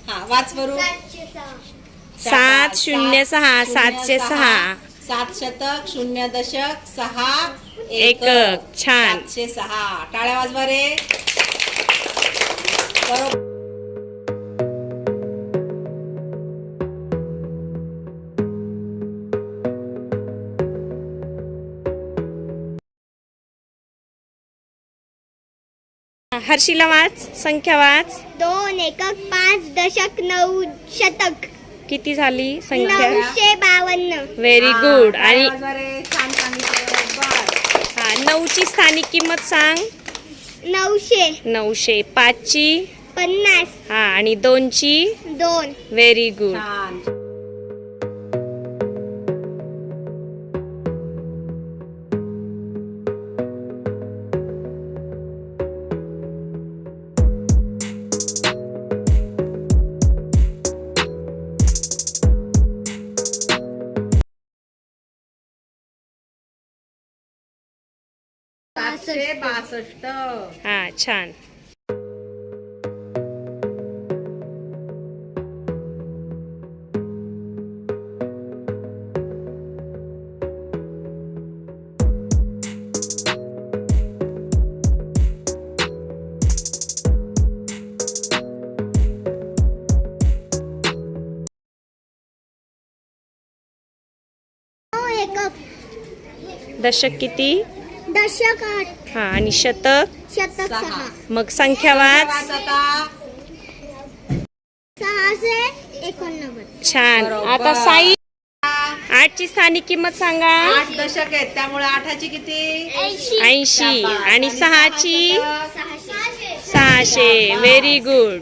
हा वाच बरू. 706 706 7 शतक 0 दशक 6 एकक. छान. 706. टाळ्या वाजवा रे. बरोबर. हर्षिला वाच. संख्या वाच. 2 एकक 5 दशक 9 शतक. किती झाली संख्या? 952. Very good. आणि टाळ्या वाजवा रे. छान सांगितलं. बरोबर. 9 ची स्थानिक किंमत सांग. 900. 900. 5 ची 50. आणि 2 ची 2. Very good. छान. सातशे 62. छान. एकक दशक किती? दशक 8. आणि शतक? शतक 6. 6. मग संख्या वाच. वाच आता. 689. छान. बरोबर. आता साई 8 ची स्थानिक किंमत सांगा. 8 दशक आहेत त्यामुळे 8ची किती? 80. आणि 6 ची 600. 600. Very good.